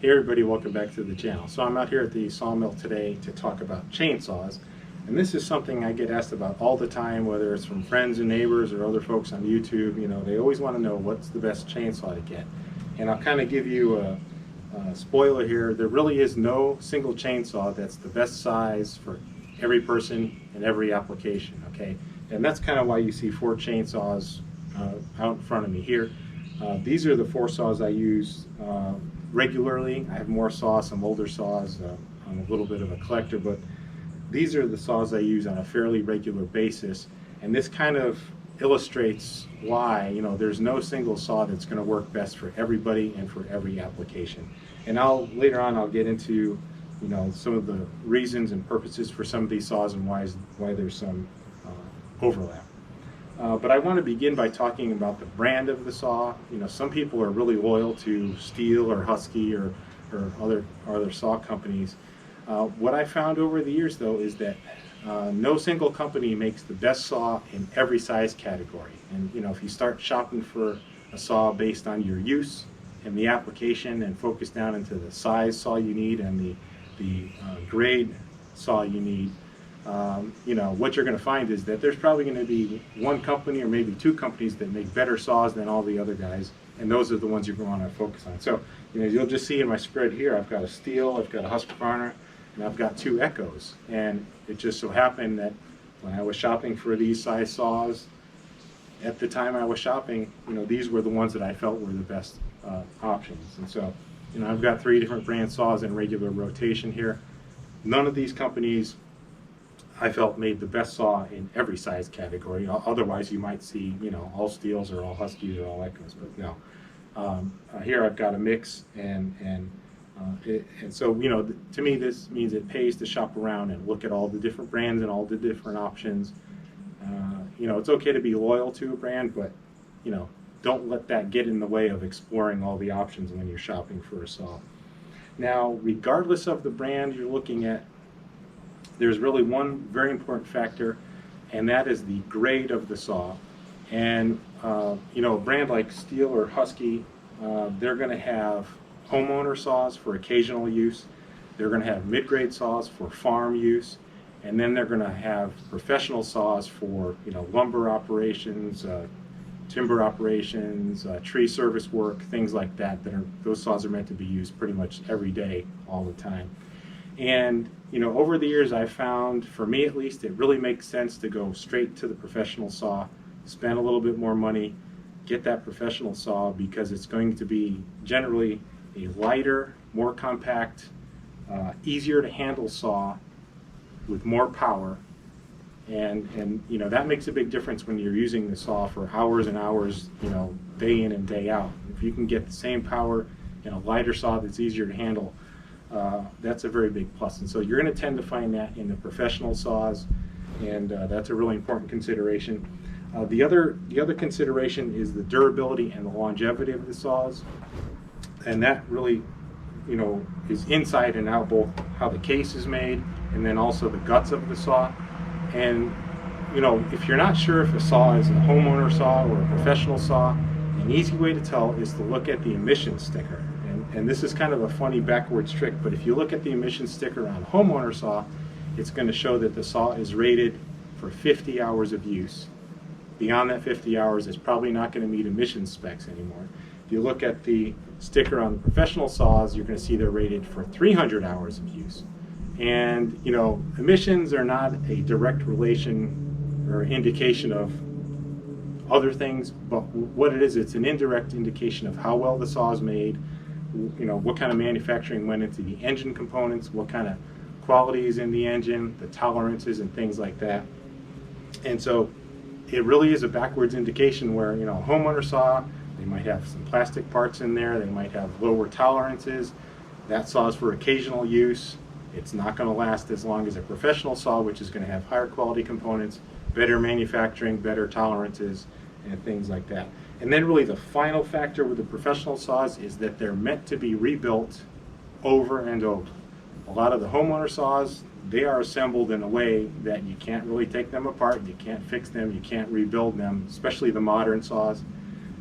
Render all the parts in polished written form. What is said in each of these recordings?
Hey everybody, welcome back to the channel. So I'm out here at the sawmill today to talk about chainsaws. And this is something I get asked about all the time, whether it's from friends and neighbors or other folks on YouTube. You know, they always want to know what's the best chainsaw to get. And I'll kind of give you a spoiler here. There really is no single chainsaw that's the best size for every person and every application, okay? And that's kind of why you see 4 chainsaws out in front of me here. These are the 4 saws I use regularly. I have more saws, some older saws. I'm a little bit of a collector, but these are the saws I use on a fairly regular basis. And this kind of illustrates why, you know, there's no single saw that's going to work best for everybody and for every application. And later on I'll get into, you know, some of the reasons and purposes for some of these saws and why there's some overlap. But I want to begin by talking about the brand of the saw. You know, some people are really loyal to Stihl or Husky or other saw companies. What I found over the years, though, is that no single company makes the best saw in every size category. And you know, if you start shopping for a saw based on your use and the application, and focus down into the size saw you need and the grade saw you need, you know, what you're going to find is that there's probably going to be one company or maybe 2 companies that make better saws than all the other guys, and those are the ones you're going to focus on. So, you know, you'll just see in my spread here, I've got a Stihl, I've got a Husqvarna, and I've got 2 Echoes. And it just so happened that when I was shopping for these size saws, at the time I was shopping, you know, these were the ones that I felt were the best options. And so, you know, I've got 3 different brand saws in regular rotation here. None of these companies I felt made the best saw in every size category. Otherwise, you might see, you know, all Stihls or all Huskies or all Echoes, but no. Here I've got a mix, and so, you know, to me this means it pays to shop around and look at all the different brands and all the different options. You know, it's okay to be loyal to a brand, but, you know, don't let that get in the way of exploring all the options when you're shopping for a saw. Now, regardless of the brand you're looking at, there's really one very important factor, and that is the grade of the saw. And you know, a brand like Stihl or Husky, they're going to have homeowner saws for occasional use. They're going to have mid-grade saws for farm use, and then they're going to have professional saws for, you know, lumber operations, timber operations, tree service work, things like that. Those saws are meant to be used pretty much every day, all the time. And you know, over the years I've found, for me at least, it really makes sense to go straight to the professional saw, spend a little bit more money, get that professional saw, because it's going to be generally a lighter, more compact, easier to handle saw with more power. And you know, that makes a big difference when you're using the saw for hours and hours, you know, day in and day out. If you can get the same power in a lighter saw that's easier to handle, that's a very big plus. And so you're going to tend to find that in the professional saws, and that's a really important consideration. The other consideration is the durability and the longevity of the saws, and that really, you know, is inside and out, both how the case is made and then also the guts of the saw. And you know, if you're not sure if a saw is a homeowner saw or a professional saw, an easy way to tell is to look at the emission sticker. And this is kind of a funny backwards trick, but if you look at the emission sticker on a homeowner saw, it's going to show that the saw is rated for 50 hours of use. Beyond that 50 hours, it's probably not going to meet emission specs anymore. If you look at the sticker on the professional saws, you're going to see they're rated for 300 hours of use. And you know, emissions are not a direct relation or indication of other things, but what it is, it's an indirect indication of how well the saw is made, you know, what kind of manufacturing went into the engine components, what kind of quality is in the engine, the tolerances and things like that. And so it really is a backwards indication where, you know, a homeowner saw, they might have some plastic parts in there, they might have lower tolerances. That saw is for occasional use. It's not going to last as long as a professional saw, which is going to have higher quality components, better manufacturing, better tolerances, and things like that. And then really the final factor with the professional saws is that they're meant to be rebuilt over and over. A lot of the homeowner saws, they are assembled in a way that you can't really take them apart, you can't fix them, you can't rebuild them, especially the modern saws.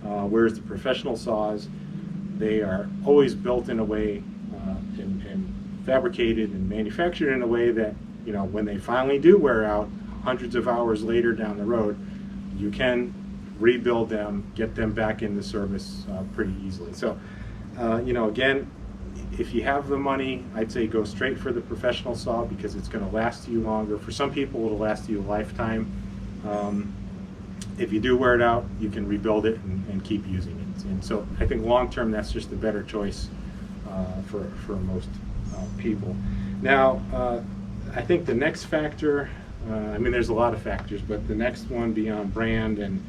Whereas the professional saws, they are always built in a way and fabricated and manufactured in a way that, you know, when they finally do wear out hundreds of hours later down the road, you can rebuild them, get them back into service pretty easily. So, you know, again, if you have the money, I'd say go straight for the professional saw because it's going to last you longer. For some people, it'll last you a lifetime. If you do wear it out, you can rebuild it and keep using it. And so I think long term, that's just a better choice for most people. Now, I think the next factor, I mean, there's a lot of factors, but the next one beyond brand and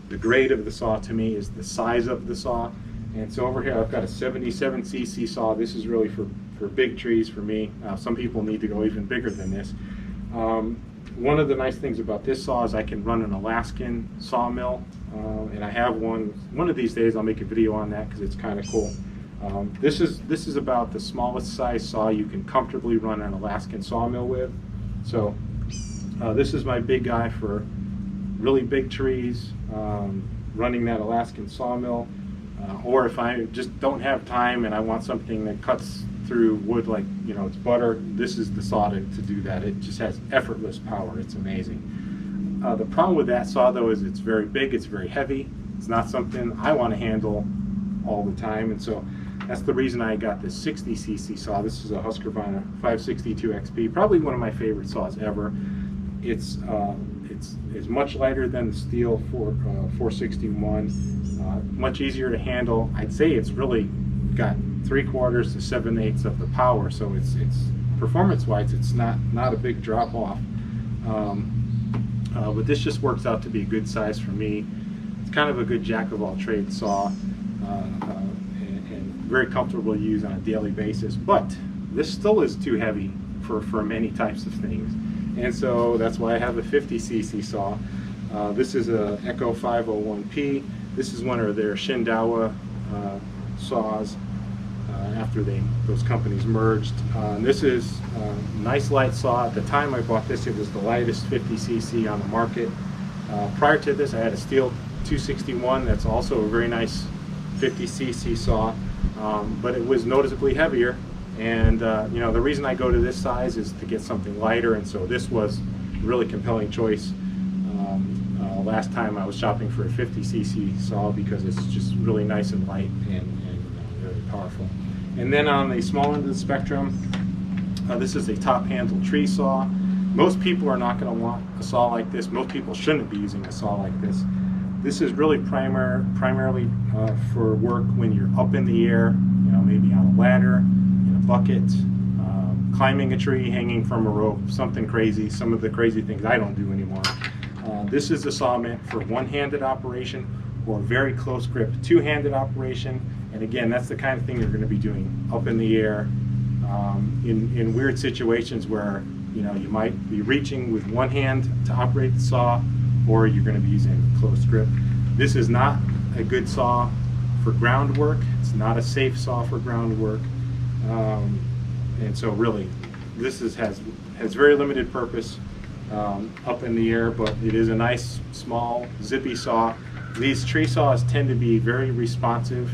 the grade of the saw to me is the size of the saw. And so over here I've got a 77cc saw. This is really for big trees for me. Some people need to go even bigger than this. One of the nice things about this saw is I can run an Alaskan sawmill, and I have one of these days I'll make a video on that because it's kind of cool. This is about the smallest size saw you can comfortably run an Alaskan sawmill with. So this is my big guy for really big trees, running that Alaskan sawmill. Or if I just don't have time and I want something that cuts through wood like, you know, it's butter, this is the saw to do that. It just has effortless power. It's amazing. The problem with that saw, though, is it's very big, it's very heavy. It's not something I want to handle all the time, and so that's the reason I got this 60cc saw. This is a Husqvarna 562 XP, probably one of my favorite saws ever. It's much lighter than the steel 461, much easier to handle. I'd say it's really got 3/4 to 7/8 of the power, so it's performance-wise, it's not a big drop off. But this just works out to be a good size for me. It's kind of a good jack of all trades saw, and very comfortable to use on a daily basis. But this still is too heavy for many types of things. And so that's why I have a 50cc saw. This is a Echo 501P. This is one of their Shindawa saws after those companies merged. This is a nice light saw. At the time I bought this, it was the lightest 50cc on the market. Prior to this, I had a steel 261 that's also a very nice 50cc saw, but it was noticeably heavier. And you know, the reason I go to this size is to get something lighter, and so this was a really compelling choice. Last time I was shopping for a 50cc saw because it's just really nice and light and very powerful. And then on the small end of the spectrum, this is a top handle tree saw. Most people are not going to want a saw like this. Most people shouldn't be using a saw like this. This is really primarily for work when you're up in the air, you know, maybe on a ladder, in a bucket, climbing a tree, hanging from a rope, something crazy, some of the crazy things I don't do anymore. This is a saw meant for one-handed operation or very close grip two-handed operation. And again, that's the kind of thing you're going to be doing up in the air in weird situations where, you know, you might be reaching with one hand to operate the saw, or you're going to be using close grip. This is not a good saw for groundwork. It's not a safe saw for groundwork. And so really, this has very limited purpose up in the air, but it is a nice, small, zippy saw. These tree saws tend to be very responsive,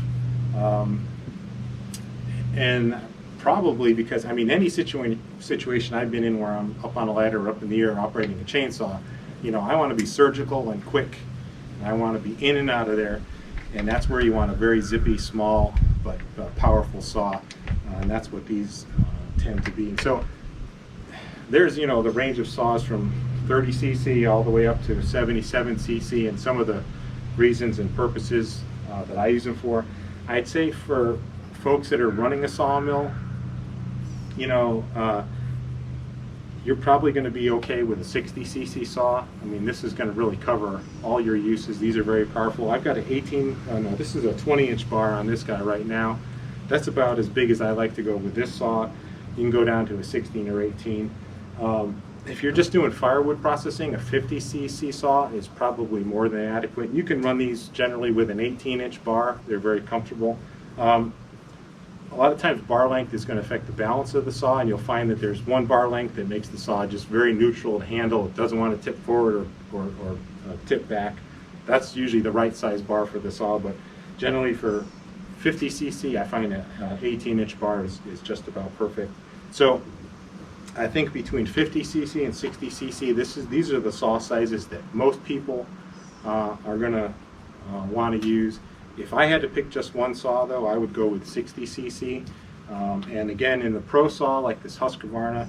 and probably because, I mean, any situation I've been in where I'm up on a ladder or up in the air operating a chainsaw, you know, I want to be surgical and quick, and I want to be in and out of there, and that's where you want a very zippy, small, but powerful saw, and that's what these tend to be. And so there's, you know, the range of saws from 30cc all the way up to 77cc, and some of the reasons and purposes that I use them for. I'd say for folks that are running a sawmill, you know, you're probably going to be okay with a 60cc saw. I mean, this is going to really cover all your uses. These are very powerful. I've got an this is a 20-inch bar on this guy right now. That's about as big as I like to go with this saw. You can go down to a 16 or 18. If you're just doing firewood processing, a 50cc saw is probably more than adequate. You can run these generally with an 18-inch bar. They're very comfortable. A lot of times bar length is going to affect the balance of the saw, and you'll find that there's one bar length that makes the saw just very neutral to handle. It doesn't want to tip forward or tip back. That's usually the right size bar for the saw, but generally for 50 cc, I find an 18-inch bar is just about perfect. So I think between 50 cc and 60 cc, these are the saw sizes that most people are going to want to use. If I had to pick just one saw, though, I would go with 60 cc. And again, in the pro saw like this Husqvarna,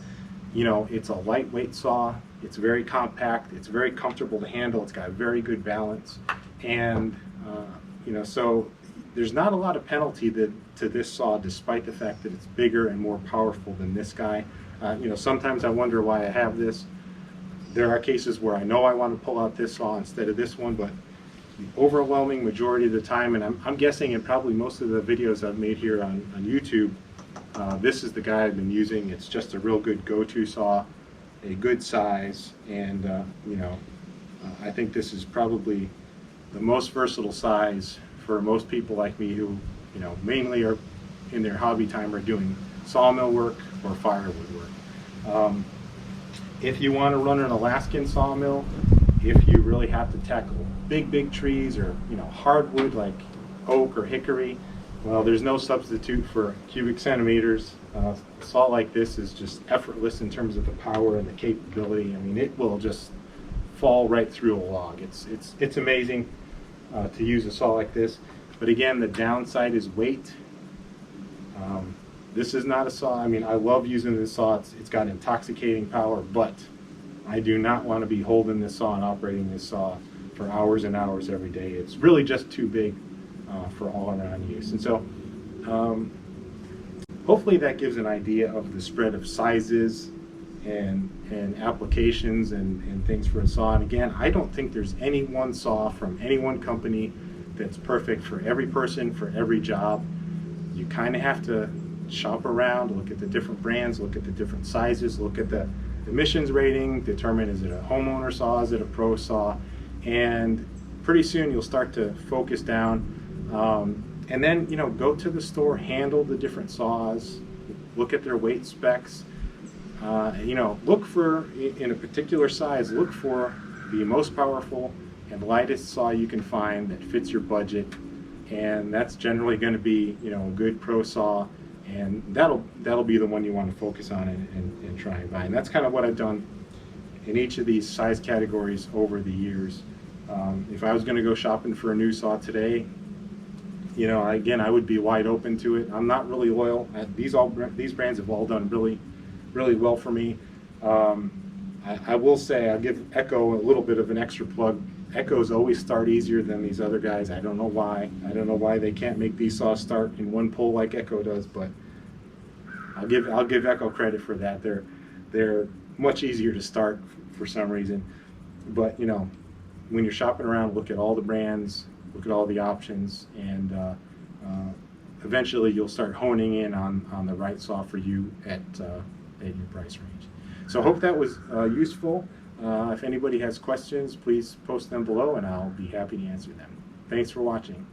you know, it's a lightweight saw. It's very compact. It's very comfortable to handle. It's got very good balance, and you know, so there's not a lot of penalty to this saw, despite the fact that it's bigger and more powerful than this guy. You know, sometimes I wonder why I have this. There are cases where I know I want to pull out this saw instead of this one, but the overwhelming majority of the time, and I'm guessing in probably most of the videos I've made here on YouTube, this is the guy I've been using. It's just a real good go-to saw, a good size, and you know, I think this is probably the most versatile size for most people like me who, you know, mainly are in their hobby time are doing sawmill work or firewood work. If you want to run an Alaskan sawmill, if you really have to tackle big trees or, you know, hardwood like oak or hickory, well, there's no substitute for cubic centimeters. A saw like this is just effortless in terms of the power and the capability. I mean, it will just fall right through a log. It's amazing to use a saw like this. But again, the downside is weight. This is not a saw. I mean, I love using this saw. It's got intoxicating power, but I do not want to be holding this saw and operating this saw for hours and hours every day. It's really just too big for all-around use. And so hopefully that gives an idea of the spread of sizes and applications and things for a saw. And again, I don't think there's any one saw from any one company that's perfect for every person, for every job. You kind of have to shop around, look at the different brands, look at the different sizes, look at the emissions rating, determine, is it a homeowner saw, is it a pro saw, and pretty soon you'll start to focus down. And then, you know, go to the store, handle the different saws, look at their weight specs. You know, look for, in a particular size, look for the most powerful and lightest saw you can find that fits your budget, and that's generally going to be, you know, a good pro saw, and that'll be the one you want to focus on and try and buy. And that's kind of what I've done in each of these size categories over the years. If I was going to go shopping for a new saw today, you know, again, I would be wide open to it. I'm not really loyal. These brands have all done really well for me. I will say, I'll give Echo a little bit of an extra plug. Echoes always start easier than these other guys. I don't know why. I don't know why they can't make these saws start in one pull like Echo does, but I'll give Echo credit for that. They're much easier to start for some reason. But, you know, when you're shopping around, look at all the brands, look at all the options, and eventually you'll start honing in on the right saw for you at your price range. So I hope that was useful. If anybody has questions, please post them below and I'll be happy to answer them. Thanks for watching.